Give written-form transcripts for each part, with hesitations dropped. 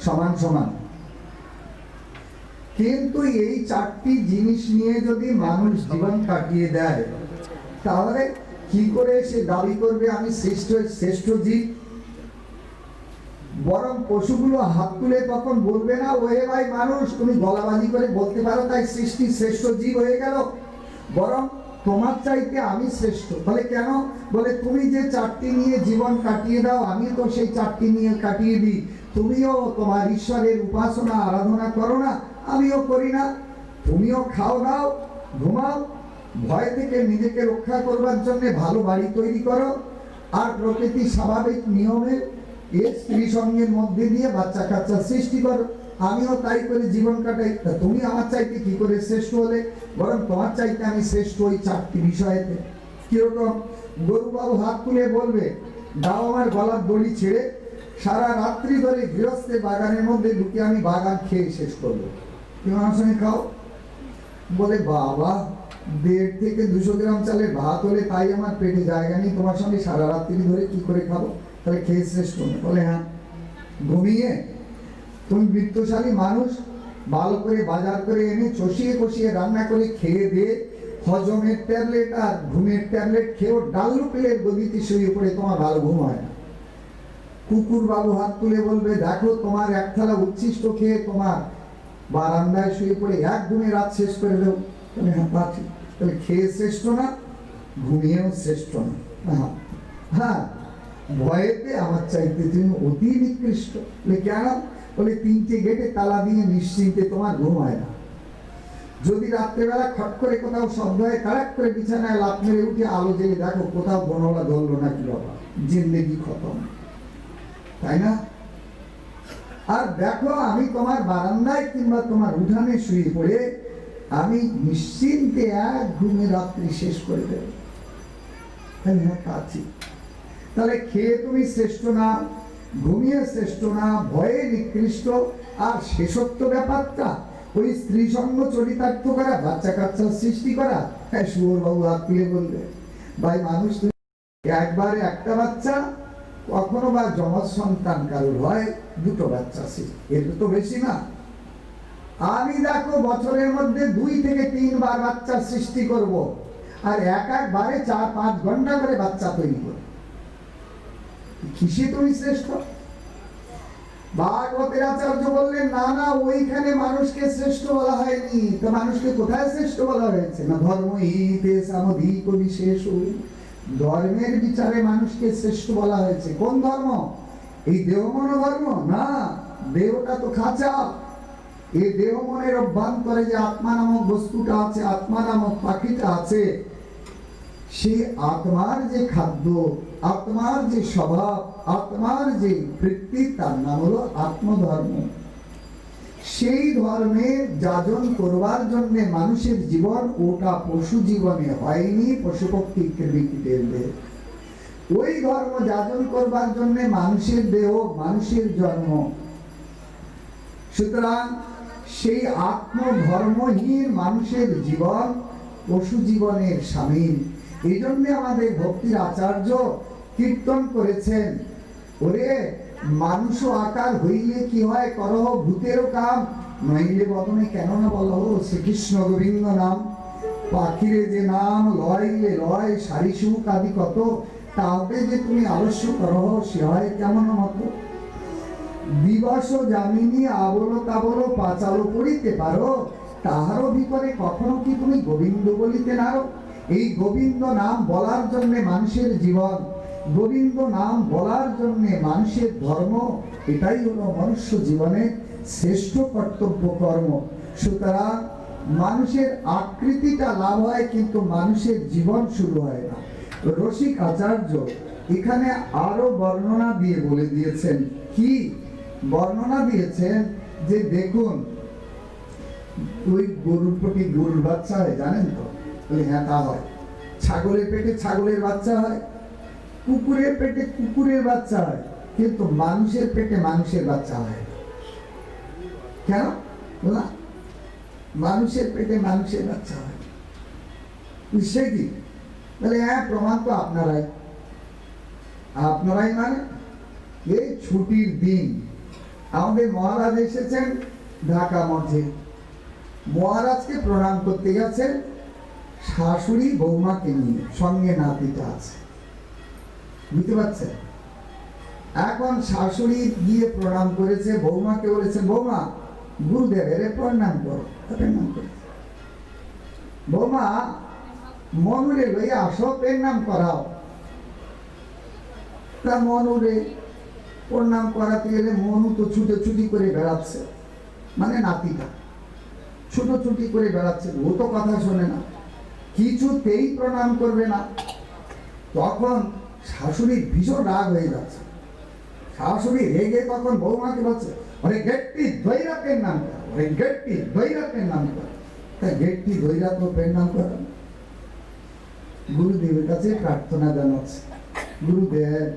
সমান সমান। কিন্তু এই চারটি জিনিস নিয়ে যদি মানুষ জীবন কাটিয়ে দেয়, তাহলে কি করে সে দাবি করবে আমি শ্রেষ্ঠ জীব? বরং পশুগুলো হাত তুলে তখন বলবে না, ওরে ভাই মানুষ, তুমি গলাবাজি করে বলতে পারো তাই সৃষ্টি শ্রেষ্ঠ জীব হয়ে গেল, বরং তোমার চাইতে আমি শ্রেষ্ঠ। বলে কেন? বলে তুমি যে চারটি নিয়ে জীবন কাটিয়ে দাও, আমি তো সেই চারটি নিয়ে কাটিয়ে দিই। তুমিও তোমার ঈশ্বরের উপাসনা আরাধনা করো না, আমিও করি না। তুমিও খাও দাও, ঘুমাও, ভয় থেকে নিজেকে রক্ষা করবার জন্য ভালো বাড়ি তৈরি করো, আর প্রকৃতি স্বাভাবিক নিয়মে স্ত্রী সঙ্গের মধ্যে দিয়ে বাচ্চা কাচ্চা সৃষ্টি করো। আমিও তাই করে জীবন কাটাই। তুমি আমার চাইতে কি করে শ্রেষ্ঠ হলে? বরং তোমার চাইতে আমি শ্রেষ্ঠ ওই চারটি বিষয়েতে। কিরকম? গরুবাবু হাত তুলে বলবে, দাও আমার গলার দড়ি ছেড়ে, সারা রাত্রি ধরে গৃহস্থের বাগানের মধ্যে ঢুকে আমি বাগান খেয়ে শেষ করবো। তুমি আমার সঙ্গে খাও? বলে বাবা, 1.5 থেকে 200 গ্রাম চালের ভাত হলে তাই আমার পেটে জায়গা নেই, তোমার সঙ্গে সারা রাত্রি ধরে কি করে খাবো? তাহলে খেয়ে শেষ করবে? বলে হ্যাঁ। ঘুমিয়ে? তুমি বৃত্তশালী মানুষ, ভালো করে বাজার করে এনে চষিয়ে কষিয়ে রান্না করে খেয়ে দিয়ে হজমের ট্যাবলেট আর ঘুমের ট্যাবলেট খেয়েও ডাল্লু পেলের গদিতে শুয়ে পড়ে তোমার ভালো ঘুম হয় না। কুকুর বাবু হাত তুলে বলবে, দেখো তোমার এক থালা উচ্ছিষ্ট খেয়ে তোমার বারান্দায় শুয়ে পড়ে এক ঘুমে রাত শেষ করে দেবো। তাহলে হ্যাঁ পাচ্ছি। তাহলে খেয়ে শ্রেষ্ঠ না, ঘুমিয়েও শ্রেষ্ঠ না। হ্যাঁ, ভয়েতে আমার চাইতে তুমি অতি নিকৃষ্ট। কেন? বলে 3টে গেটে তালা দিয়ে নিশ্চিন্তে তোমার ঘুম হয় না। যদি রাত্রেবেলা খট করে কোথাও শব্দ হয়, কারাক করে বিছানায় লাফ মেরে উঠে আলো জেলে দেখো কোথাও বনলা ধরলো নাকি, বাবা জিন্দেগি খতম, তাই না? আর দেখো আমি তোমার বারান্দায় কিংবা তোমার উঠানে শুয়ে পড়ে আমি নিশ্চিন্তে এক ঘুমে রাত্রি শেষ করে দেব। তাহলে খেয়ে তুমি শ্রেষ্ঠ না, ঘুমিয়ে শ্রেষ্ঠ না, ভয়ে নিকৃষ্ট। আর শেষত্ব ব্যাপারটা ওই স্ত্রী সঙ্গ চরিতার্থ করা, বাচ্চা কাচ্চার সৃষ্টি করা। হ্যাঁ, শুয়োর বাবু হাত তুলে বলবে, ভাই মানুষ একবার একটা বাচ্চা, কখনো বা যমজ সন্তান কারোর হয় 2টো বাচ্চা, এর তো বেশি না। আমি দেখো বছরের মধ্যে 2 থেকে 3 বার বাচ্চার সৃষ্টি করব, আর একবারে 4-5 ঘন্টা করে বাচ্চা তৈরি করব। কিসে তুমি শ্রেষ্ঠ? ভাগবতের আচার্য বললেন, না না, ওইখানে মানুষকে শ্রেষ্ঠ বলা হয়নি। তো মানুষকে কোথায় শ্রেষ্ঠ বলা হয়েছে? না ধর্ম হিতে সামধিক বিশেষ, ধর্মের বিচারে মানুষকে শ্রেষ্ঠ বলা হয়েছে। কোন ধর্ম? এই দেহ মন ধর্ম না। দেহটা তো খাঁচা, এই দেহ মনের অভ্যন্তরে যে আত্মা নামক বস্তুটা আছে, আত্মা নামক পাখিটা আছে, সেই আত্মার যে খাদ্য, আত্মার যে স্বভাব, আত্মার যে বৃত্তি, তার নাম হলো আত্মধর্ম। সেই ধর্মের যাজন করবার জন্য মানুষের জীবন ওটা পশু জীবনে হয়নি, পশু পক্ষী কীটের দেহ। ওই ধর্ম যাজন করবার জন্য মানুষের দেহ, মানুষের জন্ম। সুতরাং সেই আত্মধর্মহীন মানুষের জীবন পশু জীবনের সামিল। এই জন্য আমাদের ভক্তির আচার্য কীর্তন করেছেন, ওরে মানুষ আকার হইলে কি হয়, করহ ভূতেরও কাম, নইলে বদনে কেন না বলহ শ্রীকৃষ্ণ গোবিন্দ নাম। পাখিরে যে নাম লইলে লয়, সারি সুখ আদি কত, তাতে যে তুমি আলস্য করহ, সে হয় কেমন মতো। দিবস যামিনী আবল তাবল পাঁচালো করিতে পারো, তাহারও ভিতরে কখনো কি তুমি গোবিন্দ বলিতে নারো। এই গোবিন্দ নাম বলার জন্য মানুষের জীবন, গোবিন্দ নাম বলার জন্য মানুষের ধর্ম, এটাই হলো মনুষ্য জীবনের শ্রেষ্ঠ কর্তব্য কর্ম। সুতরাং মানুষের আকৃতিটা লাভ হয়, কিন্তু মানুষের জীবন শুরু হয় না। রসিক আচার্য এখানে আরো বর্ণনা দিয়ে বলে দিয়েছেন। কি বর্ণনা দিয়েছেন? যে দেখুন, ওই গরুর প্রতি গরুর বাচ্চা হয়, জানেন তো? হ্যাঁ, তা হয়। ছাগলের পেটে ছাগলের বাচ্চা হয়, কুকুরের পেটে কুকুরের বাচ্চা হয়, কিন্তু মানুষের পেটে মানুষের বাচ্চা হয়। কেন? না, মানুষের পেটে মানুষের বাচ্চা হয়। সে কি? বলে হ্যাঁ, প্রমাণ তো আপনারাই। মানে এই ছুটির দিন আমাদের মহারাজ এসেছেন ঢাকা মঠে। মহারাজকে প্রণাম করতে গেছেন শাশুড়ি বৌমাকে নিয়ে, সঙ্গে নাতিটা আছে, বুঝতে পারছেন? এখন শাশুড়ি গিয়ে প্রণাম করেছে, বৌমাকে বলেছেন বৌমা গুরুদেবের প্রণাম করো। প্রণাম করে বৌমা মনুরে লইয়া আসো, প্রণাম করাও। তা মনুরে প্রণাম করাতে গেলে মনু তো ছুটোছুটি করে বেড়াচ্ছে, মানে নাতিটা ছুটোছুটি করে বেড়াচ্ছে, ও তো কথা শোনে না, কিছুতেই প্রণাম করবে না। তখন শাশুড়ির ভীষণ রাগ হয়ে যাচ্ছে। শাশুড়ি রেগে তখন বৌমাকে বলছে, ওরে গেটটি দইরা প্রণাম কর, ওরে গেটটি দইরা প্রণাম কর। তা গেটটি দইরা তো প্রণাম কর। গুরুদেবের কাছে প্রার্থনা জানাচ্ছে, গুরুদেব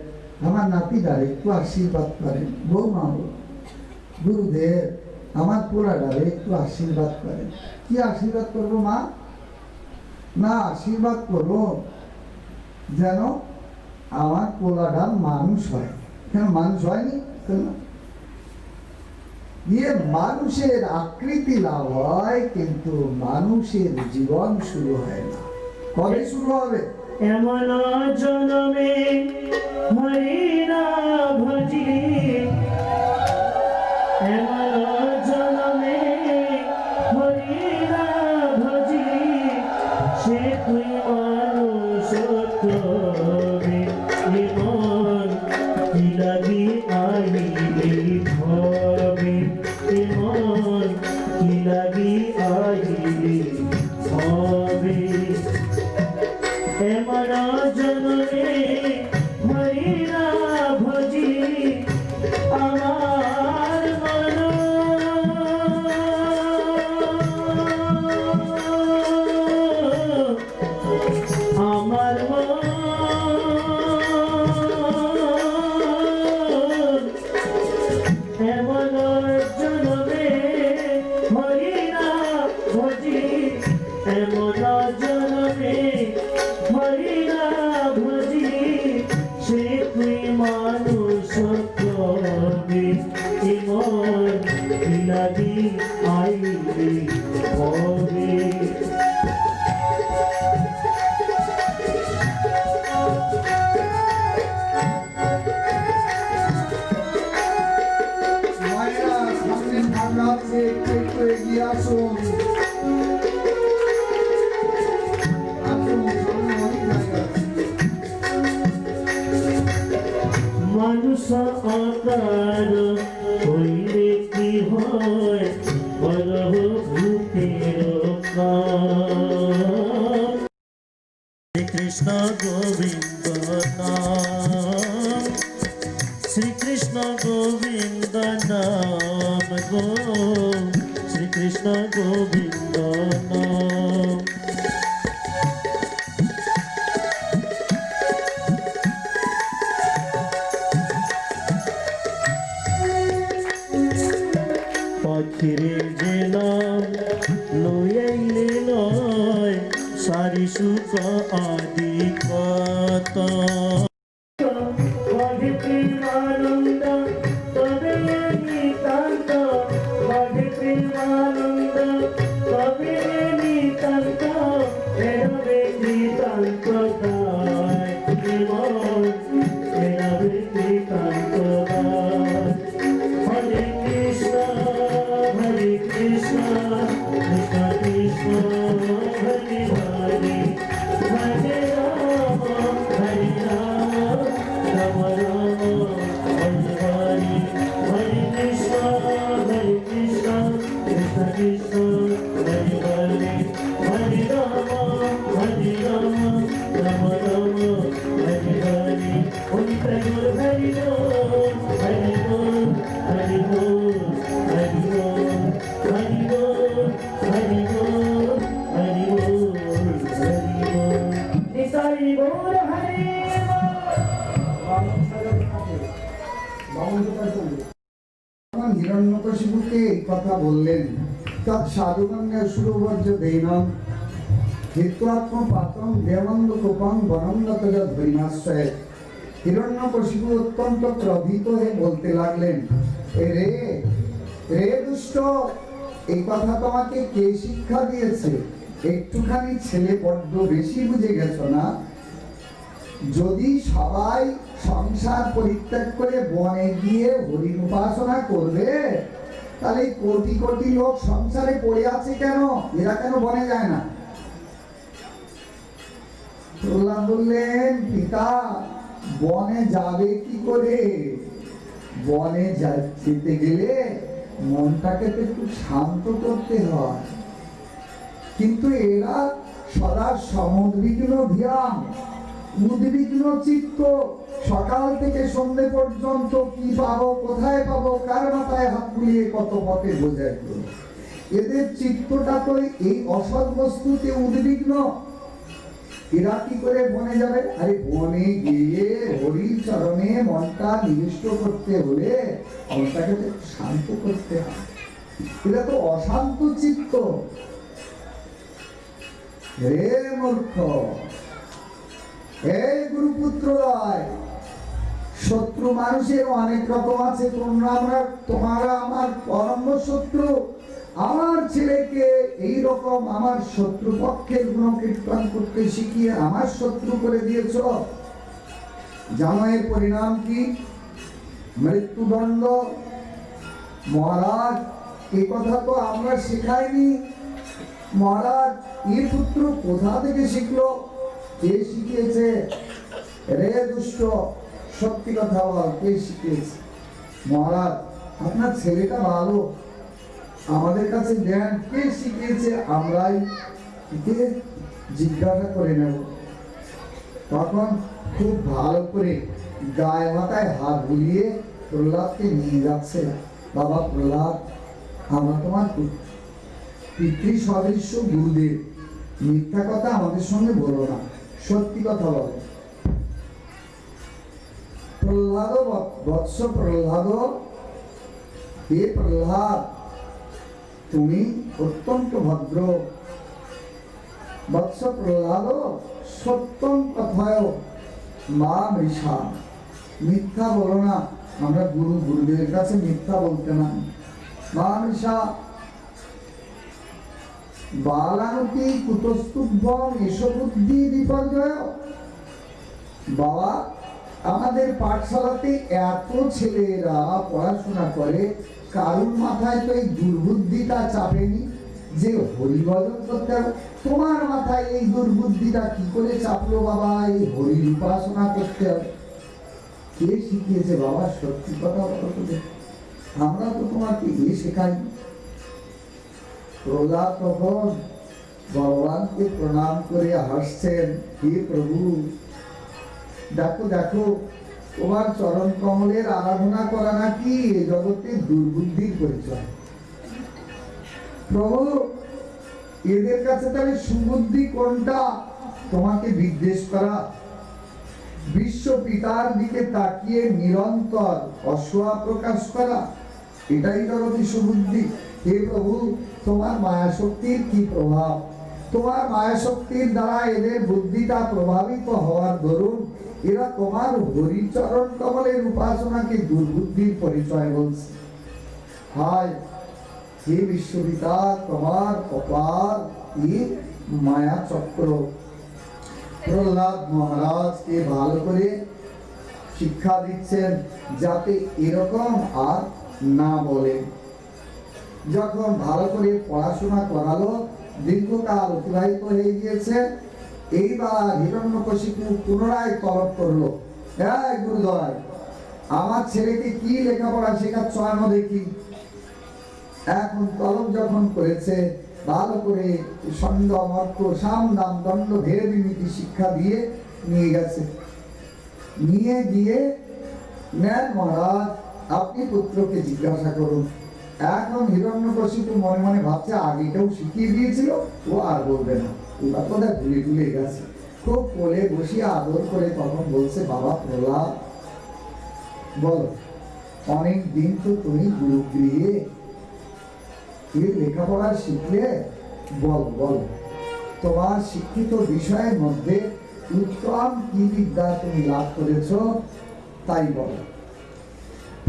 আমার নাতিটার একটু আশীর্বাদ করেন। বৌমা গুরুদেব আমার পোলাটারে একটু আশীর্বাদ করেন। কি আশীর্বাদ করবো মা? না আশীর্বাদ করবো যেন আমার পোলাটা মানুষ হয়। কেন মানুষ হয়নি? ইয়ে মানুষের আকৃতি লাভ হয়, কিন্তু মানুষের জীবন শুরু হয় না। কবে শুরু হবে? এমন জনমে হরি না ভজি, এমন জনমে হরি না ভজি, সে তুই মানুষ তবে এমন কি লাগি আইলি ভবে, এমন কি লাগি আইলি ভবে। এমন জনমে হরি না ভজি, আমার মন আমার মন এমন জনমে হরি না ভজি, এমন জনমে হরি না ভজি, সে তুই মানুষ কবে এমন কি লাগি আইলি হবে। মায়েরা সামনে ভাঙা আছে, একটু একটু এগিয়ে আসুন। মানুষ আকার হইলে কি হয়, বলহ ভূতের কাম। শ্রীকৃষ্ণ গোবিন্দ নাম, শ্রীকৃষ্ণ গোবিন্দ নাম গো, শ্রীকৃষ্ণ গোবিন্দ নাম। পাখিরে যে নাম লইলে নয়, সারি সুখ আদি কত। বাধে প্রেমানন্দ তবে নিতান্ত, বাধে প্রেমানন্দ তবে নিতান্ত, এরবে নিতান্ত গায় জীবন, এরবে নিতান্ত গায়। হরে কৃষ্ণ হরে কৃষ্ণ, কৃষ্ণ কৃষ্ণ হরে হরে, হরে রাম হরে রাম, রাম রাম হরে হরে। হরে কৃষ্ণ কৃষ্ণ কৃষ্ণ হরে হরে, হরে রাম রাম, রাম রাম হরে হরে। হরি প্রেমর হরি বল, হরি বল, হরি বল, হরি বল, হরি বল, হরি বল, হরি বল, হরি বল। নিতাই গৌর হরি তখন হিরণ্যকশিপুকে এই কথা বললেন, তৎ সাধুগণ্যে সুরবর্জ দেনম হিত্বাত্মপাতং দেবন্দ কোপং বনন্দত ধরিমাশ্রয়। হিরণ্যকশিপু অত্যন্ত ক্রোধিত হয়ে বলতে লাগলেন, রে রে দুষ্ট, এই কথা তোমাকে কে শিক্ষা দিয়েছে? একটুখানি ছেলে বড্ড বেশি বুঝে গেছো না? যদি সবাই সংসার পরিত্যাগ করে বনে গিয়ে হরিণ উপাসনা করবে, তাহলে কোটি কোটি লোক সংসারে পড়ে আছে কেন? এরা কেন বনে যায় না? প্রহ্লাদ বললেন, পিতা বনে যাবে কি করে? বনে যেতে গেলে মনটাকে তো একটু শান্ত করতে হয়। কিন্তু এরা সদা সমুদ্বিগ্ন ধ্যান, উদ্বিগ্ন চিত্ত, সকাল থেকে সন্ধ্যে পর্যন্ত কি পাবো, কোথায় পাবো, কার মাথায় হাত বুলিয়ে কত পথে বোঝায়। এদের চিত্তটা তো এই অসৎ বস্তুতে উদ্বিগ্ন। এরা কি করে বনে যাবে? আরে বনে গিয়ে হরির চরণে মনটা নিবিষ্ট করতে হলে মনটাকে তো শান্ত করতে হয়। এরা তো অশান্ত চিত্ত। রে মূর্খ, হে গুরুপুত্ররায়, শত্রু মানুষের অনেক রকম আছে। তোমরা আমার পরম শত্রু। আমার ছেলেকে এই রকম আমার শত্রু পক্ষের গুণ কীর্তন করতে শিখিয়ে আমার শত্রু করে দিয়েছ। জানো এর পরিণাম কি? মৃত্যুদণ্ড। মহারাজ, এই কথা তো আমরা শেখাইনি। মহারাজ, এই পুত্র কোথা থেকে শিখলো? কে শিখিয়েছে? রে দুষ্ট, সত্যি কথা বল, কে শিখিয়েছে? মহারাজ, আপনার ছেলেটা ভালো, আমাদের কাছে দেন, কে শিখিয়েছে আমরাই একে জিজ্ঞাসা করে নেব। তখন খুব ভালো করে গায়ে মাথায় হাত বুলিয়ে প্রহ্লাদকে নিয়ে যাচ্ছে। বাবা প্রহ্লাদ, আমরা তোমার পিতৃ সদৃশ্য গুরুদেব, মিথ্যা কথা আমাদের সঙ্গে বলো না, সত্যি কথা বলো। প্রহ্লাদ, বৎস প্রহ্লাদ, হে প্রহ্লাদ, তুমি অত্যন্ত ভদ্র। বৎস প্রহ্লাদ, সত্যম কথায় মা মৃষা, মিথ্যা বলো না। আমরা গুরুদেবের কাছে মিথ্যা বলতে না। মা মৃষা বালানুতি কুতস্তুভ্যং এসো বুদ্ধি বিপর্যয়। বাবা, আমাদের পাঠশালাতে এত ছেলেরা পড়াশোনা করে, কারুর মাথায় তো এই দুর্বুদ্ধিটা চাপেনি যে হরিভজন করতে হবে। তোমার মাথায় এই দুর্বুদ্ধিটা কি করে চাপলো বাবা, এই হরির উপাসনা করতে হবে? কে শিখিয়েছে বাবা? সত্যি কথা বলো তো, আমরা তো তোমাকে শেখাই। প্রহ্লাদ তখন ভগবানকে প্রণাম করে হাসছেন, হে প্রভু, দেখো দেখো, তোমার চরণ কমলের আরাধনা করা নাকি এ জগতে দুর্বুদ্ধির পরিচয়। প্রভু, এদের কাছে তাহলে সুবুদ্ধি কোনটা? তোমাকে বিদ্বেষ করা, বিশ্ব পিতার দিকে তাকিয়ে নিরন্তর অসূয়া প্রকাশ করা, এটাই জগতে সুবুদ্ধি। হে প্রভু, তোমার মায়া শক্তির কি প্রভাব? তোমার মায়া শক্তির দ্বারা এদের বুদ্ধিটা প্রভাবিত হওয়ার দরুন এরা তোমার হরিচরণ কমলের উপাসনাকে দুর্বুদ্ধির পরিচয় বলছে। হায় হে বিশ্বপিতা, তোমার অপার কি মায়া চক্র। প্রহ্লাদ মহারাজকে ভালো করে শিক্ষা দিচ্ছেন যাতে এরকম আর না বলে। যখন ভালো করে পড়াশোনা করালো, দীর্ঘকাল অতিবাহিত হয়ে গিয়েছে, এইবার হিরণ্যকশিপু পুনরায় তলব করলো, হ্যাঁ গুরুদয়, আমার ছেলেকে কি লেখাপড়া শেখাচ্ছ আনো দেখি। এখন তলব যখন করেছে, ভালো করে ছন্দ মর্ক সাম দাম দণ্ড ভেদ নীতি শিক্ষা দিয়ে নিয়ে গেছে। নিয়ে গিয়ে নেন মহারাজ, আপনি পুত্রকে জিজ্ঞাসা করুন। এখন হিরণ্যকশিপু মনে মনে ভাবছে, আগেটাও শিখিয়ে দিয়েছিল, ও আর বলবে না, এবার তো দেখ ভুলে ভুলে গেছে। খুব কোলে বসিয়ে আদর করে তখন বলছে, বাবা প্রহ্লাদ, বলো, অনেক দিন তো তুমি গুরুগৃহে লেখাপড়া শিখলে, বল বল, তোমার শিক্ষিত বিষয়ের মধ্যে উত্তম কি বিদ্যা তুমি লাভ করেছ, তাই বলো।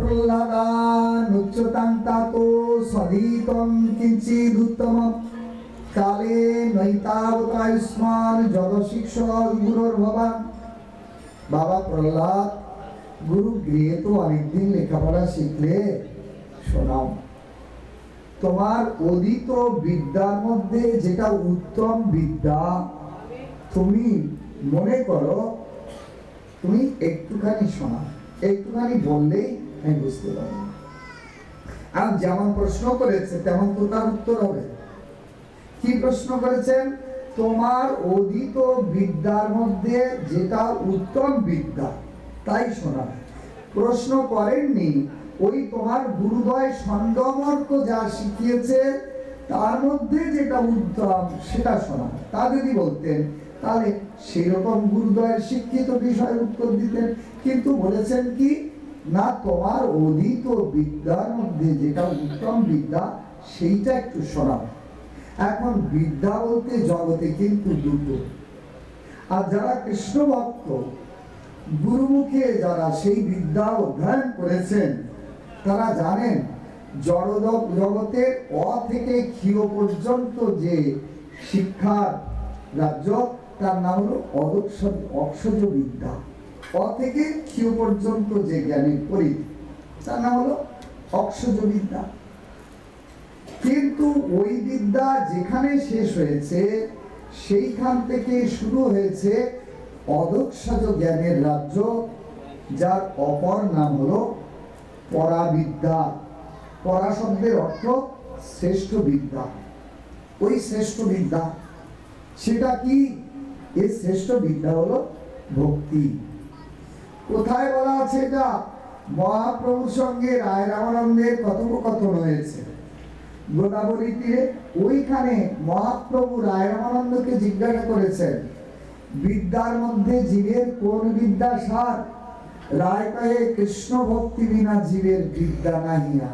প্রহ্লাদান উচ্চতাং তাতো সদীতং কিঞ্চিদুত্তমম কালে নৈতাবতায়ুষ্মান যদশিক্ষক গুরুর ভবান। বাবা প্রহ্লাদ, গুরু গৃহে তো অনেকদিন লেখাপড়া শিখলে, শোনাও তোমার অধীত বিদ্যার মধ্যে যেটা উত্তম বিদ্যা, তুমি মনে করো, তুমি একটুখানি শোনা, একটুখানি বললেই আমি বুঝতে পারবো। আর যেমন প্রশ্ন করেছে তেমন তো তার উত্তর হবে। কি প্রশ্ন করেছেন? তোমার অধীত বিদ্যার মধ্যে যেটা উত্তম বিদ্যা তাই শোনা। প্রশ্ন করেননি ওই তোমার গুরুদয় ছন্দমর্ক যা শিখিয়েছে তার মধ্যে যেটা উত্তম সেটা শোনা। তা যদি বলতেন তাহলে সেরকম গুরুদয়ের শিক্ষিত বিষয়ে উত্তর দিতেন। কিন্তু বলেছেন কি না, তোমার অধীত বিদ্যার মধ্যে যেটা উত্তম বিদ্যা সেইটা একটু শোনাও। এখন বিদ্যা বলতে জগতে কিন্তু দুটো। আর যারা কৃষ্ণ ভক্ত, গুরুমুখে যারা সেই বিদ্যা অধ্যয়ন করেছেন, তারা জানেন জড় জগতের অ থেকে ক্ষীয় পর্যন্ত যে শিক্ষার রাজ্য, তার নাম হলো অক্ষজ বিদ্যা। অ থেকে ক্ষীয় পর্যন্ত যে জ্ঞানের পরিধি, তার নাম হলো অক্ষজ বিদ্যা। কিন্তু ওই বিদ্যা যেখানে শেষ হয়েছে, সেইখান থেকে শুরু হয়েছে অদক্ষজ জ্ঞানের রাজ্য, যার অপর নাম হলো পরাবিদ্যা। পরা শব্দের অর্থ শ্রেষ্ঠ বিদ্যা। ওই শ্রেষ্ঠ বিদ্যা সেটা কি? এই শ্রেষ্ঠ বিদ্যা হলো ভক্তি। কোথায় বলা আছে এটা? মহাপ্রভুর সঙ্গে রায় রামানন্দের কথোপকথন হয়েছে গোদাবরী তীরে। ওইখানে মহাপ্রভু রায় রামানন্দকে জিজ্ঞাসা করেছেন, বিদ্যার মধ্যে জীবের কোন বিদ্যা সার? রায় কহে, কৃষ্ণ ভক্তি বিনা জীবের বিদ্যা নাহিয়া।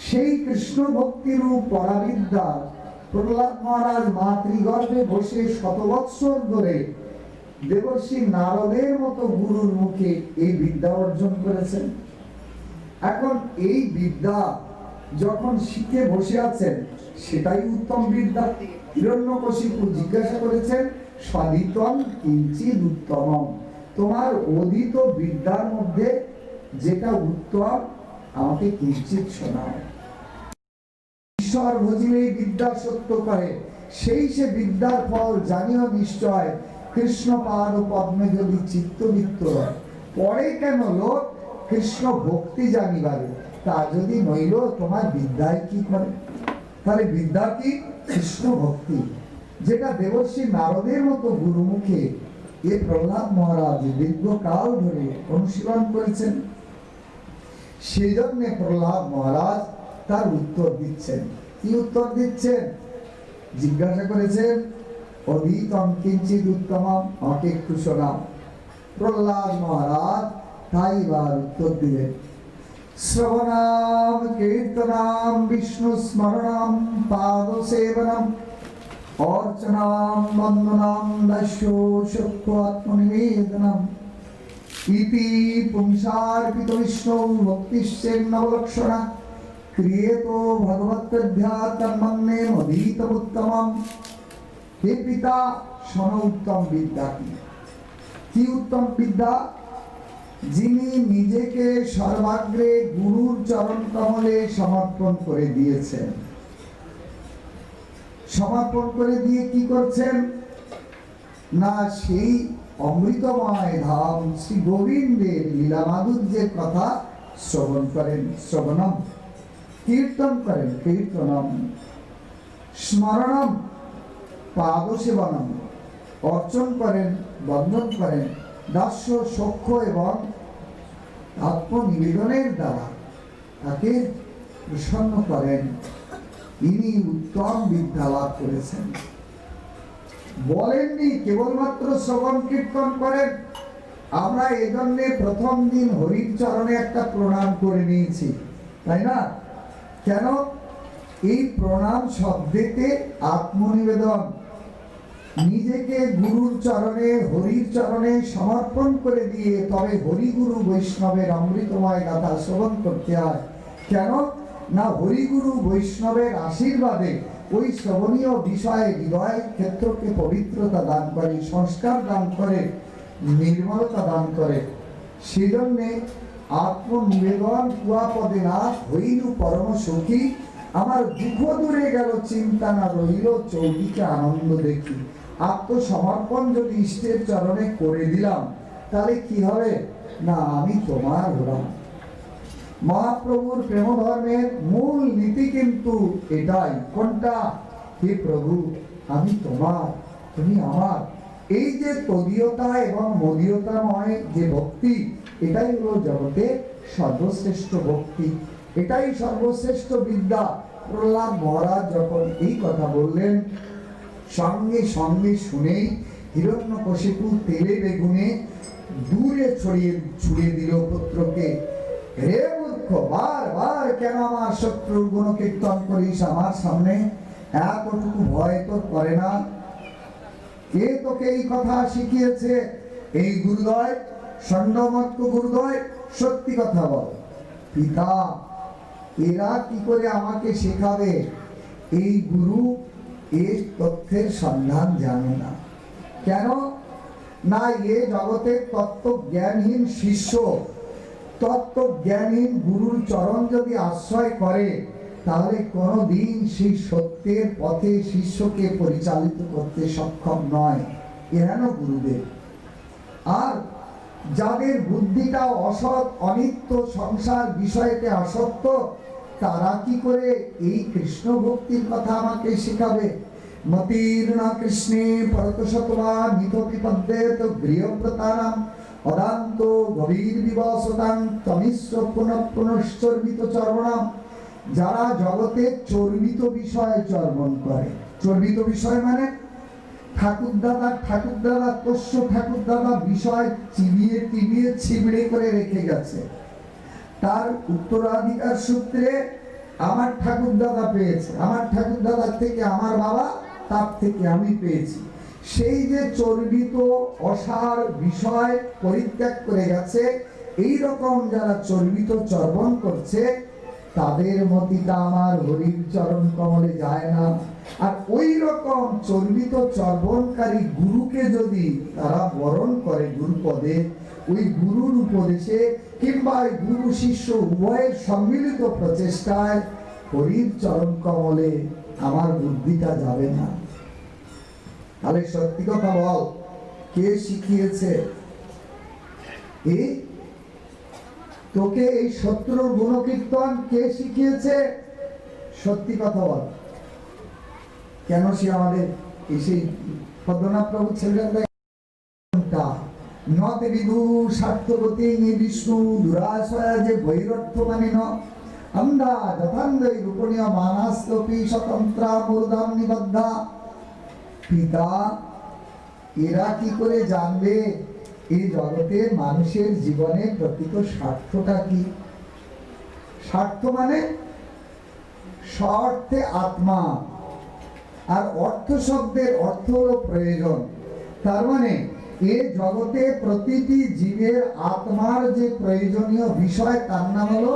সেই কৃষ্ণ ভক্তিরূপ পরাবিদ্যা প্রহ্লাদ মহারাজ মাতৃগর্ভে বসে শতবৎসর ধরে দেবর্ষি নারদের মতো গুরুর মুখে এই বিদ্যা অর্জন করেছেন। এখন এই বিদ্যা যখন শিখে বসে আছেন, সেটাই উত্তম বিদ্যা। হিরণ্যকশিপু জিজ্ঞাসা করেছেন, সদিতং কিঞ্চিদ উত্তমম, তোমার অধীত বিদ্যার মধ্যে যেটা উত্তম আমাকে কিঞ্চিত শোনাও। ঈশ্বর ভজিলে বিদ্যা সত্য করে, সেই সে বিদ্যার ফল জানিও নিশ্চয়, কৃষ্ণ পাদ পদ্মে যদি চিত্তবৃত্ত হয়। পরে কেন লোক কৃষ্ণ ভক্তি জানিবারে, তা যদি নইল তোমার বিদ্যায় কি করে? তাহলে বিদ্যা কি? কৃষ্ণ ভক্তি, যেটা দেবর্ষি নারদের মতো গুরুমুখে এ প্রহ্লাদ মহারাজ দীর্ঘকাল ধরে অনুশীলন করেছেন। সেই জন্য প্রহ্লাদ মহারাজ তার উত্তর দিচ্ছেন। কি উত্তর দিচ্ছেন? জিজ্ঞাসা করেছেন, অধীতং কিঞ্চিদ উত্তমম, আমাকে একটু শোনাও। প্রহ্লাদ মহারাজ তাই বার উত্তর দিলেন, শ্রবণাম কীর্তনাম বিষ্ণু স্মরণাম পাদ সেবনম অর্চনাম বন্দনাম দাস্য সক্ষ আত্মনিবেদনম ইতি পুংসার্পিত বিষ্ণু ভক্তিশ্চেন নবলক্ষণা ক্রিয়েতো ভগবৎপ্রধ্যাত্মন্নে মধীতমুত্তমম। হে পিতা, শোনো উত্তম বিদ্যা কি। কি উত্তম বিদ্যা? যিনি নিজেকে সর্বাগ্রে গুরুর চরণ কমলে সমর্পণ করে দিয়েছেন। সমর্পণ করে দিয়ে কি করছেন না, সেই অমৃতময় ধাম শ্রী গোবিন্দের লীলা মাধুর্যের কথা শ্রবণ করেন, শ্রবণম, কীর্তন করেন, কীর্তনম, স্মরণম, পাদ সেবনম, অর্চন করেন, বন্ধন করেন, দাস্য সখ্য এবং আত্মনিবেদনের দ্বারা তাকে প্রসন্ন করেন। ইনি উত্তম বিদ্যা লাভ করেছেন। বলেননি কেবলমাত্র শ্রবণ কীর্তন করেন। আমরা এজন্য প্রথম দিন হরির চরণে একটা প্রণাম করে নিয়েছি, তাই না? কেন? এই প্রণাম শব্দেতে আত্মনিবেদন, নিজেকে গুরুর চরণে হরির চরণে সমর্পণ করে দিয়ে তবে হরিগুরু বৈষ্ণবের অমৃতময় গাথা শ্রবণ করতে হয়। কেন না হরিগুরু বৈষ্ণবের আশীর্বাদে ওই শ্রবণীয় বিষয়ে হৃদয়ের ক্ষেত্রকে পবিত্রতা দান করে, সংস্কার দান করে, নির্মলতা দান করে। সেজন্যে আত্মনিবেদন কুয়াপদে না হইলু পরম সুখী, আমার দুঃখ দূরে গেল চিন্তা না রইল চৌকিকে আনন্দ দেখি। আত্মসমর্পণ যদি ইষ্টের চরণে করে দিলাম তাহলে কি হবে না আমি তোমার হলাম। মহাপ্রভুর প্রেম ধর্মের মূল নীতি কিন্তু এটাই। কোনটা? হে প্রভু আমি তোমার, তুমি আমার। এই যে তদীয়তা এবং মদীয়তাময় যে ভক্তি, এটাই হলো জগতে সর্বশ্রেষ্ঠ ভক্তি, এটাই সর্বশ্রেষ্ঠ বিদ্যা। প্রহ্লাদ মহারাজ যখন এই কথা বললেন, সঙ্গে সঙ্গে শুনেই হিরণ্যকশিপু তেলে বেগুনে দূরে ছড়িয়ে দিল পুত্রকে। হে মূর্খ, বারবার কেন আমার শত্রুর গুণ কীর্তন করিস আমার সামনে? এতটুকু ভয় তোর করে না? কে তোকে এই কথা শিখিয়েছে? এই গুরুদয়, ষণ্ডমত্ত গুরুদয়, সত্যি কথা বল। পিতা, এরা কি করে আমাকে শেখাবে? এই গুরু এই তথ্যের সন্ধান জানে না। কেন না এ জগতের তত্ত্বজ্ঞানহীন শিষ্য তত্ত্বজ্ঞানহীন গুরুর চরণ যদি আশ্রয় করে, তাহলে কোনোদিন সেই সত্যের পথে শিষ্যকে পরিচালিত করতে সক্ষম নয়। এহেন গুরুদেব। আর যাদের বুদ্ধিটা অসৎ, অনিত্য, সংসার বিষয়তে আসক্ত, তারা কি করে এই কৃষ্ণ ভক্তির কথা আমাকে শেখাবে? মতির্ণ কৃষ্ণে পরতশতবা মিথপি পদ্মেত গৃহব্রতানাম অদান্ত গভীর বিবসতাং তমিশ্র পুনঃপুনশ্চর্বিত চর্বণাম। যারা জগতে চর্বিত বিষয়ে চর্বণ করে, চর্বিত বিষয় মানে ঠাকুরদাদা তস্য ঠাকুরদাদা বিষয় চিবিয়ে টিবিয়ে ছিবড়ে করে রেখে গেছে। তার উত্তরাধিকার সূত্রে আমার ঠাকুরদাদা পেয়েছে, আমার ঠাকুরদাদার থেকে আমার বাবা, তার থেকে আমি পেয়েছি। সেই যে চর্বিত অসার বিষয় পরিত্যাগ করে গেছে, এই রকম যারা চর্বিত চর্বণ করছে, তাদের মতিটা আমার হরির চরণ কমলে যায় না। আর ওই রকম চর্বিত চর্বণকারী গুরুকে যদি তারা বরণ করে গুরুপদে, ওই গুরুর উপদেশে কিংবা গুরু শিষ্য উভয়ের সম্মিলিত প্রচেষ্টায় হরির চরণ কমলে আমার বুদ্ধিটা যাবে না। তাহলে সত্যি কথা বল, কে শিখিয়েছে? তোকে এই শত্রুর গুণকীর্তন কে শিখিয়েছে? সত্যি কথা বল। কেন সে আমাদের সেই পদ্মনাভ প্রভু ছেলেরা নতে বিদু স্বার্থবতী বিষ্ণু দুরাশয়া যে বৈরর্থ মানি ন অন্ধা যথান্ধই রূপণীয় মানাস্তপি স্বতন্ত্রা মুরদাম নিবদ্ধা। পিতা, এরা কি করে জানবে এই জগতে মানুষের জীবনে প্রকৃত স্বার্থটা কি? স্বার্থ মানে স্বার্থে আত্মা, আর অর্থ শব্দের অর্থ হলো প্রয়োজন। তার মানে এ জগতে প্রতিটি জীবের আত্মার যে প্রয়োজনীয় বিষয়, তার নাম হলো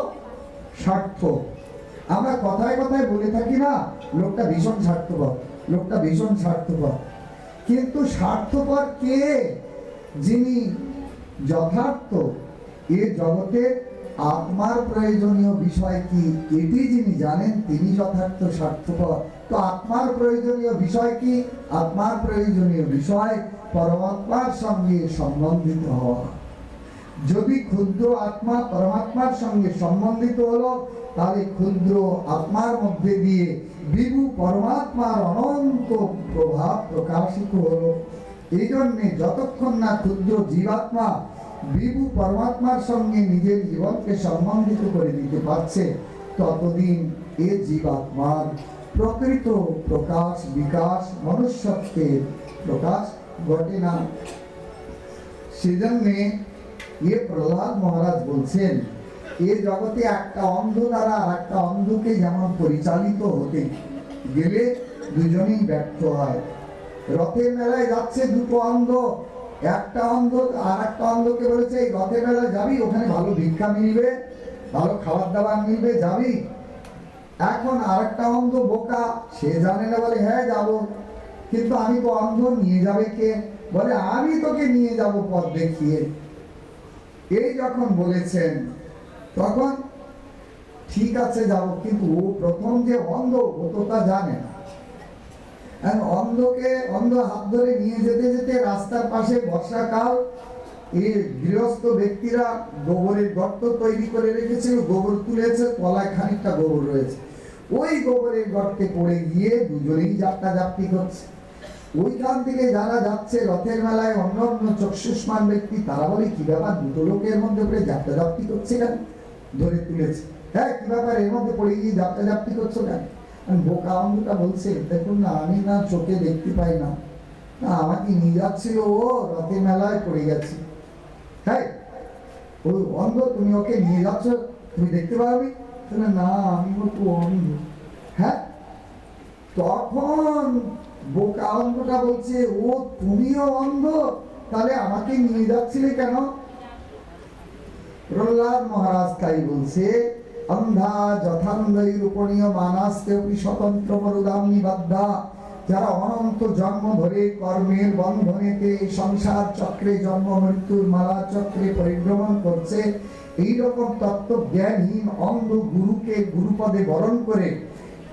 স্বার্থ। আমরা কথায় কথায় বলে থাকি না, লোকটা ভীষণ স্বার্থপর, লোকটা ভীষণ স্বার্থপর। কিন্তু স্বার্থপর কে? যিনি যথার্থ এ জগতে আত্মার প্রয়োজনীয় বিষয় কি এটি যিনি জানেন, তিনি যথার্থ স্বার্থপর। তো আত্মার প্রয়োজনীয় বিষয় কি? আত্মার প্রয়োজনীয় বিষয় পরমাত্মার সঙ্গে সম্বন্ধিত হওয়া। যদি ক্ষুদ্র আত্মা পরমাত্মার সঙ্গে সম্বন্ধিত হলো, তাহলে ক্ষুদ্র আত্মার মধ্যে দিয়ে বিভু পরমাত্মার অনন্ত প্রভাব প্রকাশিত হলো। এই জন্যে যতক্ষণ না ক্ষুদ্র জীবাত্মা বিভু পরমাত্মার সঙ্গে নিজের জীবনকে সম্বন্ধিত করে দিতে পারছে, ততদিন এ জীবাত্মার প্রকৃত প্রকাশ, বিকাশ, মনুষ্যত্বের প্রকাশ ঘটে না। সেজন্যে প্রহ্লাদ মহারাজ বলছেন, এ জগতে একটা অন্ধ দ্বারা আর একটা অন্ধকে যেমন পরিচালিত হতে গেলে দুজনেই ব্যর্থ হয়, রথের মেলায় যাচ্ছে দুটো অন্ধ, একটা অন্ধ আর একটা অন্ধকে বলেছে এই রথের মেলায় যাবি, ওখানে ভালো ভিক্ষা মিলবে, ভালো খাবার দাবার মিলবে, যাবি? এখন আরেকটা অন্ধ বোকা, সে জানে না, বলে হ্যাঁ যাবো, কিন্তু আমি তো অন্ধ, নিয়ে যাবে কে? বলে আমি তোকে নিয়ে যাব পথ দেখিয়ে। এই যখন বলেছেন তখন ঠিক আছে যাব, কিন্তু ও প্রথম যে অন্ধ ও তো তা জানে না। অন্ধ হাত ধরে নিয়ে যেতে যেতে রাস্তার পাশে বর্ষাকাল, এই গৃহস্থ ব্যক্তিরা গোবরের গর্ত তৈরি করে রেখেছিল, গোবর তুলেছে, তলায় খানিকটা গোবর রয়েছে, ওই গোবরের গর্তে পড়ে গিয়ে দুজনেই যাত্রাযাত্রী করছে। ওইখান থেকে যারা যাচ্ছে রথের মেলায়, অন্য অন্য চক্ষুষ্মান ব্যক্তি, তারা বলে কি ব্যাপার, দুটো লোকের মধ্যে পড়ে যাত্রাযাত্রী করছে কেন? ধরে তুলেছে, হ্যাঁ কি ব্যাপার, এর মধ্যে পড়ে গিয়ে যাত্রাযাত্রী করছো কেন? বোকা অন্ধটা বলছে দেখুন না, আমি না চোখে দেখতে পাই না, আমাকে নিয়ে যাচ্ছিল ও, রথের মেলায় পড়ে গেছে। হ্যাঁ ও অন্ধ, তুমি ওকে নিয়ে যাচ্ছ, তুমি দেখতে পারবি? না আমি তো অন্ধ। হ্যাঁ, তখন বোকা অন্ধটা বলছে ও তুমিও অন্ধ, তাহলে আমাকে নিয়ে যাচ্ছিলে কেন? প্রহ্লাদ মহারাজ তাই বলছে, অন্ধা যথান্ধই রূপণীয় মানাস্তেপি স্বতন্ত্র মরুদাম নিবাদ্ধা, যারা অনন্ত জন্ম ধরে কর্মের বন্ধনেতে সংসার চক্রে জন্ম মৃত্যুর মালা চক্রে পরিভ্রমণ করছে, এইরকম তত্ত্বজ্ঞানহীন অন্ধ গুরুকে গুরুপদে বরণ করে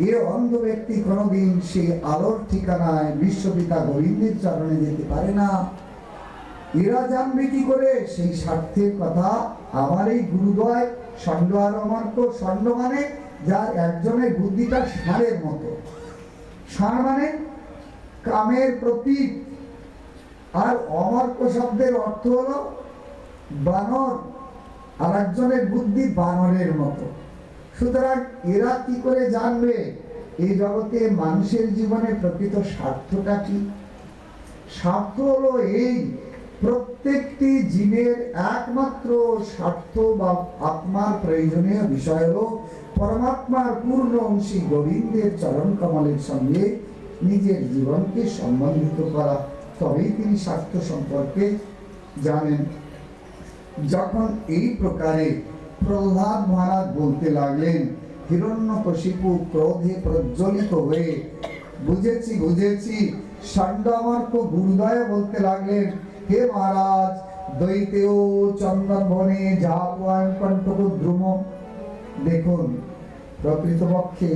এ অন্ধ ব্যক্তি কোনোদিন সেই আলোর ঠিকানায় বিশ্বপিতা গোবিন্দের চরণে যেতে পারে না। এরা জানবে কি করে সেই স্বার্থের কথা? আমার এই গুরুদ্বয় ষণ্ড আর অমর্ক, ষণ্ড মানে যার একজনের বুদ্ধিটা ষাঁড়ের মতো, ষাঁড় মানে কামের প্রতীক, আর অমর্ক শব্দের অর্থ হলো বানর, আর একজনের বুদ্ধি বানরের মতো। সুতরাং এরা কি করে জানবে এই জগতে মানুষের জীবনে প্রকৃত স্বার্থটা কি? স্বার্থ হলো এই, প্রত্যেকটি জীবের একমাত্র স্বার্থ বা আত্মার প্রয়োজনীয় বিষয় হলো পরমাত্মার পূর্ণ অংশী গোবিন্দের চরণ কমলের সঙ্গে নিজের জীবনকে সম্বন্ধিত করা, তবেই তিনি স্বার্থ সম্পর্কে জানেন। যখন এই প্রকারে প্রহ্লাদ মহারাজ বলতে লাগলেন, হিরণ্যকশিপু ক্রোধে প্রজ্বলিত হয়ে বুঝেছি বুঝেছি, ষণ্ডামার্ক গুরুদয় বলতে লাগলেন, হে মহারাজ, দৈতেও চন্দন বনে যাপয়ন কণ্ঠক দ্রুম। দেখুন, প্রকৃতপক্ষে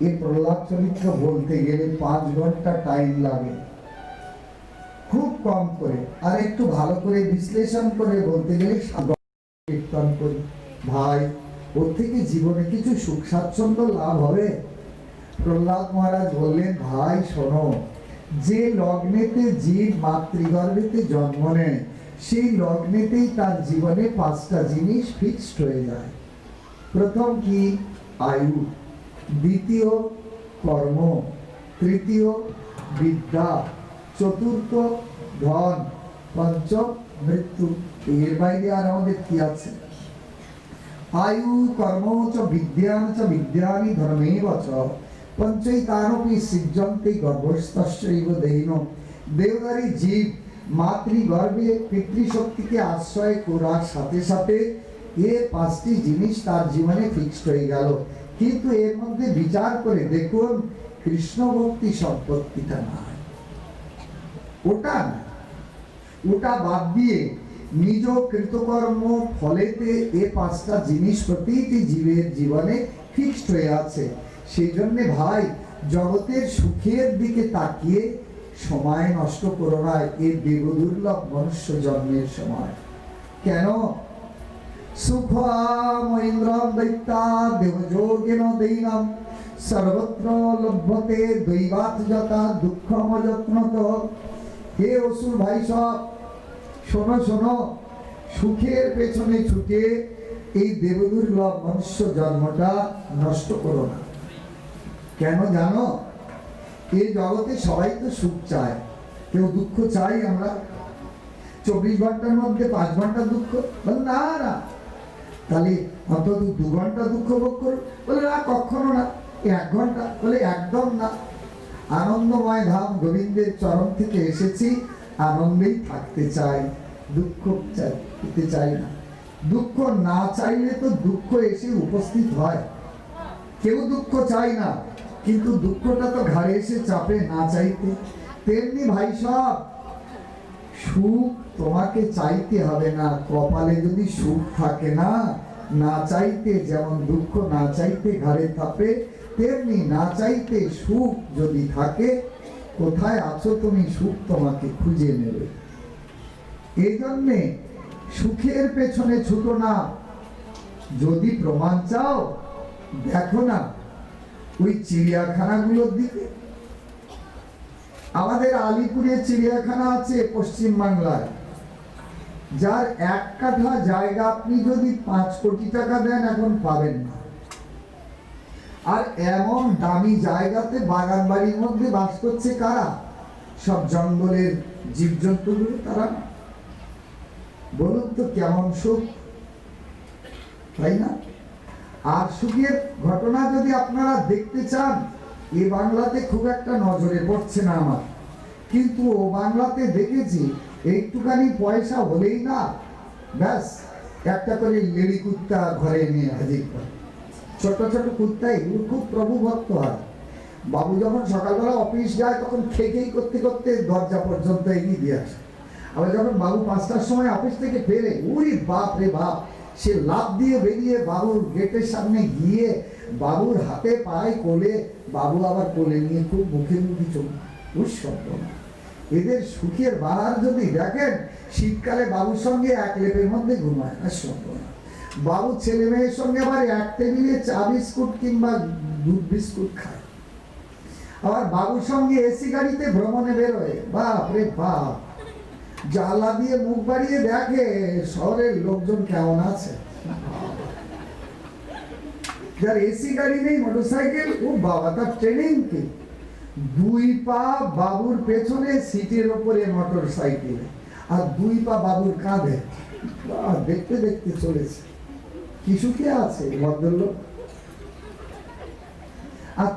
এই প্রহ্লাদ চরিত্র বলতে গেলে 5 ঘন্টা টাইম লাগে, খুব কম করে, আর একটু ভালো করে বিশ্লেষণ করে বলতে গেলে কীর্তন করি। ভাই, ওর থেকে জীবনে কিছু সুখ স্বাচ্ছন্দ্য লাভ হবে? প্রহ্লাদ মহারাজ বললেন, ভাই শোনো, যে লগ্নেতে জীব মাতৃগর্ভেতে জন্ম নেয়, সেই লগ্নেতেই তার জীবনে 5টা জিনিস ফিক্সড হয়ে যায়। প্রথম কি? আয়ু, দ্বিতীয় কর্ম, তৃতীয় বিদ্যা, চতুর্থ ধন, পঞ্চম মৃত্যু। এর বাইরে আর আমাদের কি আছে? আয়ু কর্ম চ বিদ্যান চ বিদ্যানি ধর্মেব চ পঞ্চৈতানপি সৃজন্তে গর্ভস্থৈব দেহিন। দেহধারী জীব মাতৃগর্ভে পিতৃশক্তিকে আশ্রয় করার সাথে সাথে এ 5টি জিনিস তার জীবনে ফিক্সড হয়ে গেল। কিন্তু এর মধ্যে বিচার করে দেখুন, কৃষ্ণ ভক্তি সম্পত্তিটা নাই, ওটা না, ওটা বাদ দিয়ে নিজ কৃতকর্ম ফলেতে এ 5টা জিনিস প্রতিটি জীবের জীবনে ফিক্সড হয়ে আছে। সেই জন্য ভাই, জগতের সুখের দিকে তাকিয়ে সময় নষ্ট করো না, এ দেবদুর্লভ মনুষ্য জন্মের সময়। কেন? সুখম ইন্দ্রম দৈত্যা দেবযোগেন দৈনম সর্বত্র লভ্যতে দৈবাত যথা দুঃখম যত্নত। হে অসুর ভাই সব, শোনো শোনো, সুখের পেছনে ছুটে এই দেবদুর্লভ মনুষ্য জন্মটা নষ্ট করো না। কেন জানো? এই জগতে সবাই তো সুখ চায়, কেউ দুঃখ চাই আমরা? 24 ঘন্টার মধ্যে 5 ঘন্টা দুঃখ, বলে না না, তাহলে অন্তত 2 ঘন্টা দুঃখ ভোগ করো, বলে না কখনো না। 1 ঘন্টা, বলে একদম না। আনন্দময় ধাম গোবিন্দের চরণ থেকে এসেছি, আনন্দেই থাকতে চাই, দুঃখ পেতে চাই না। দুঃখ না চাইলে তো দুঃখ এসে উপস্থিত হয়। কেউ দুঃখ চাই না, কিন্তু দুঃখটা তো ঘাড়ে এসে চাপে না চাইতে। তেমনি ভাই সব, সুখ তোমাকে চাইতে হবে না। কপালে যদি সুখ থাকে না, না চাইতে যেমন দুঃখ না চাইতে ঘাড়ে চাপে, তেমনি না চাইতে সুখ যদি থাকে, কোথায় আছো তুমি, সুখ তোমাকে খুঁজে নেবে। এই জন্যে সুখের পেছনে ছুটো না। যদি প্রমাণ চাও, দেখো না ওই চিড়িয়াখানাগুলোর দিকে। আমাদের আলিপুরে চিড়িয়াখানা আছে পশ্চিম বাংলায়, যার 1 কাঠা জায়গা আপনি যদি 5 কোটি টাকা দেন এখন পাবেন না। আর এমন দামি জায়গাতে বাগান বাড়ির মধ্যে বাস করছে কারা? সব জঙ্গলের জীবজন্তুগুলো, তারা। বলুন তো কেমন সুখ, তাই না? আর সুখের ঘটনা যদি আপনারা দেখতে চান, এ বাংলাতে খুব একটা নজরে পড়ছে না আমার, কিন্তু ও বাংলাতে দেখেছি একটুখানি পয়সা হলেই না, ব্যাস একটা করে লেডি কুত্তা ঘরে নিয়ে হাজির করে। ছোট ছোট কুত্তা, এগুলো খুব প্রভু ভক্ত হয়। বাবু যখন সকালবেলা অফিস যায়, তখন খেকেই করতে করতে দরজা পর্যন্ত এগিয়ে দিয়ে আসে। আবার যখন বাবু 5টার সময় অফিস থেকে ফেরে, উরি বাপ রে বাপ, সে লাফ দিয়ে বেরিয়ে বাবুর গেটের সামনে গিয়ে বাবুর হাতে পায়ে কোলে, বাবু আবার কোলে নিয়ে খুব মুখে মুখে চলে। এদের সুখের বাহার যদি দেখেন, শীতকালে বাবুর সঙ্গে এক লেপের মধ্যে ঘুমায় না, সম্পূর্ণ। বাবু ছেলে মেয়ের সঙ্গে আবার এক টেবিলে চা বিস্কুট কিংবা দুধ বিস্কুট খায়। আবার বাবুর সঙ্গে এসি গাড়িতে ভ্রমণে বেরোয়, বাপ রে বাপ, জানলা দিয়ে মুখ বাড়িয়ে দেখে শহরের লোকজন কেমন আছে। যার এসি গাড়ি নেই, মোটরসাইকেল, ও বাবা, তার ট্রেনিং কি? 2 পা বাবুর পেছনে, সিটের উপরে মোটরসাইকেল, আর 2 পা বাবুর কাঁধে। দেখতে দেখতে চলেছে, কি সুখে আছে ভদ্রলোক। আর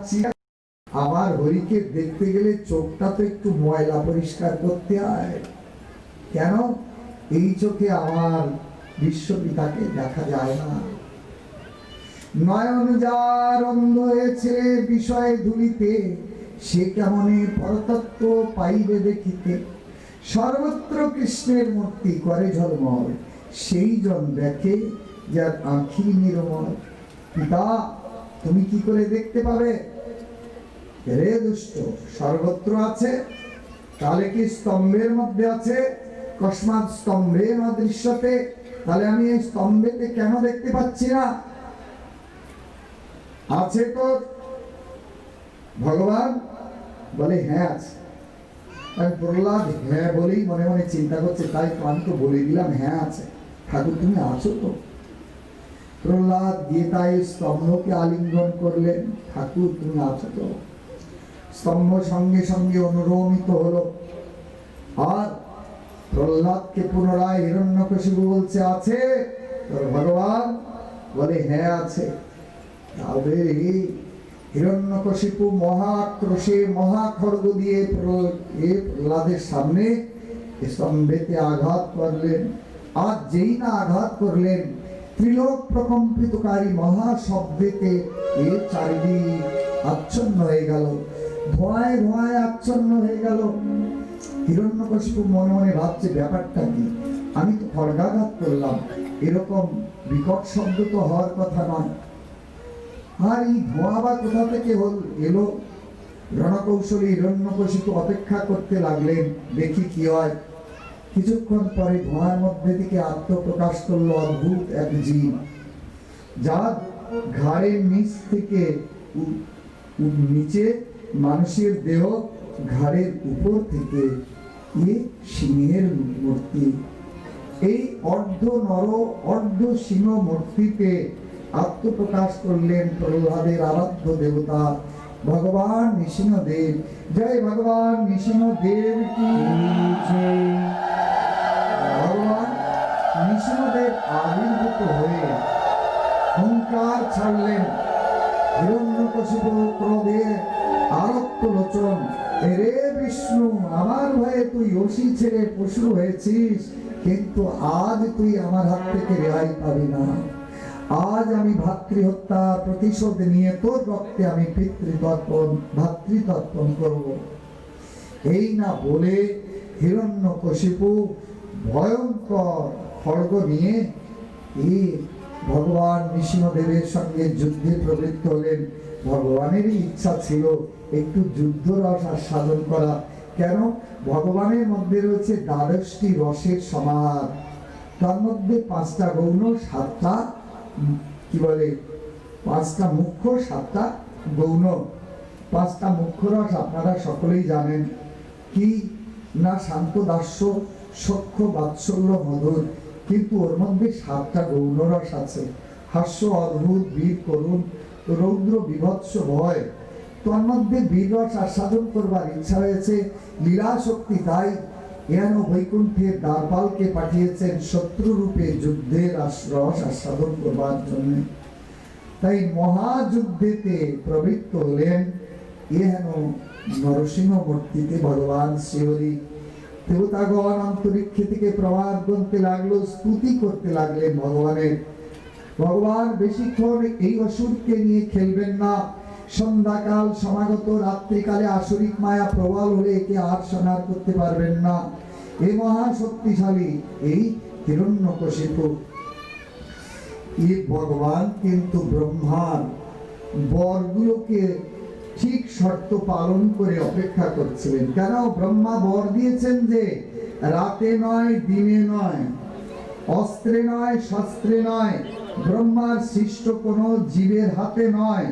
আমার হরিকে দেখতে গেলে চোখটা তো একটু ময়লা পরিষ্কার করতে হয়। কেন? এই চোখে আমার বিশ্বপিতাকে দেখা যায় না। নয়ন যার অন্ধ হয়েছে বিষয় ধুলিতে, সে কেমনে পরতত্ত্ব পাইবে দেখিতে। সর্বত্র কৃষ্ণের মূর্তি করে ঝলমল, সেই জন দেখে যার আঁখি নির্মল। পিতা, তুমি কি করে দেখতে পাবে? রে দুষ্ট, সর্বত্র আছে, তাহলে কি স্তম্ভের মধ্যে আছে? কস্মাৎ স্তম্ভে ন দৃশ্যতে, তাহলে আমি এই স্তম্ভেতে কেন দেখতে পাচ্ছি না? আছে তো ভগবান? বলে হ্যাঁ আছে। আমি প্রহ্লাদ হ্যাঁ বলেই মনে মনে চিন্তা করছে, তাই তো আমি তো বলে দিলাম হ্যাঁ আছে। ঠাকুর তুমি আছো তো? প্রহ্লাদ গিয়ে তাই স্তম্ভকে আলিঙ্গন করলেন, ঠাকুর তুমি আছো তো? স্তম্ভ সঙ্গে সঙ্গে অনুরমিত হলো। আর প্রহ্লাদকে পুনরায় হিরণ্যকশিপু বলছে, আছে তোর ভগবান? বলে হ্যাঁ আছে। তবে হিরণ্যকশিপু মহাক্রোশে মহাখড়গ দিয়ে প্রহ্লাদের সামনে স্তম্ভেতে আঘাত করলেন। আর যেই না আঘাত করলেন, ত্রিলোক প্রকম্পিতকারী মহাশব্দেতে এর চারিদিক আচ্ছন্ন হয়ে গেল, ধোঁয়ায় ধোঁয়ায় আচ্ছন্ন হয়ে গেল। হিরণ্যকশিপু মনে মনে ভাবছে, ব্যাপারটা কি? আমি তো খড়গাঘাত করলাম, এরকম বিকট শব্দ তো হওয়ার কথা নয়। আর এই ধোঁয়া বা কোথা থেকে এলো? রণকৌশলী হিরণ্যকশিপু অপেক্ষা করতে লাগলেন, দেখি কি হয়। কিছুক্ষণ পরে ধোঁয়ার মধ্যে থেকে আত্মপ্রকাশ করলো অদ্ভুত এক জীব, যার ঘাড়ের নিচ থেকে নিচে মানুষের দেহ, ঘাড়ের উপর থেকে সিংহের মূর্তি। এই অর্ধ নর অর্ধ সিংহ মূর্তিতে আত্মপ্রকাশ করলেন প্রহ্লাদের আরাধ্য দেবতা ভগবান নৃসিংহদেব। জয় ভগবান নৃসিংহদেব কি জয়। ভগবান নৃসিংহদেব আবির্ভূত হয়ে হুঙ্কার ছাড়লেন, হিরণ্যকশিপু ক্রোধে আরক্ত লোচন, রে বিষ্ণু, আমার ভয়ে তুই অসি ছেড়ে পশু হয়েছিস, কিন্তু আজ তুই আমার হাত থেকে রেহাই পাবি না। আজ আমি ভাতৃহত্যা প্রতিশোধ নিয়ে তোর রক্তে আমি ভাতৃতর্পণ করব। এই না বলে হিরণ্যকশিপু ভয়ঙ্কর খড়গ নিয়ে ভগবান নৃসিংহদেবের সঙ্গে যুদ্ধে প্রবৃত্ত হলেন। ভগবানেরই ইচ্ছা ছিল একটু যুদ্ধ রস আস্বাদন করা। কেন? ভগবানের মধ্যে রয়েছে 12টি রসের সমাহার, তার মধ্যে 5টা গৌণ, 7টা কি বলে 5টা মুখ্য, 7টা গৌণ। 5টা মুখ্য রস আপনারা সকলেই জানেন কি না, শান্ত, দাস্য, সখ্য, বাৎসল্য, মধুর। কিন্তু ওর মধ্যে 7টা গৌণ রস আছে, হাস্য, অদ্ভুত, বীর, করুণ, রৌদ্র, বিভৎস, ভয়। তোর মধ্যে বীর রস আস্বাদন করবার ইচ্ছা হয়েছে, লীলা শক্তি তাই এন বৈকুণ্ঠের দ্বারপালকে পাঠিয়েছেন শত্রুরূপে যুদ্ধের রস আস্বাদন করবার জন্য। তাই মহাযুদ্ধেতে প্রবৃত্ত হলেন এহেন নরসিংহ মূর্তিতে ভগবান শ্রীহরি। দেবতাগণ অন্তরিক্ষ থেকে প্রভাব গুনতে লাগলো, স্তুতি করতে লাগলেন ভগবানের। ভগবান বেশিক্ষণ এই অসুরকে নিয়ে খেলবেন না। সন্ধ্যাকাল সমাগত, রাত্রিকালে আসরিক মায়া প্রবল হলে একে আর সংহার করতে পারবেন না। এই মহাশক্তিশালী এই হিরণ্যকশিপু, এই ভগবান কিন্তু ব্রহ্মার বরগুলোকে ঠিক শর্ত পালন করে অপেক্ষা করছিলেন। কেন? ব্রহ্মা বর দিয়েছেন যে রাতে নয়, দিনে নয়, অস্ত্রে নয়, শস্ত্রে নয়, ব্রহ্মার সৃষ্ট কোনো জীবের হাতে নয়,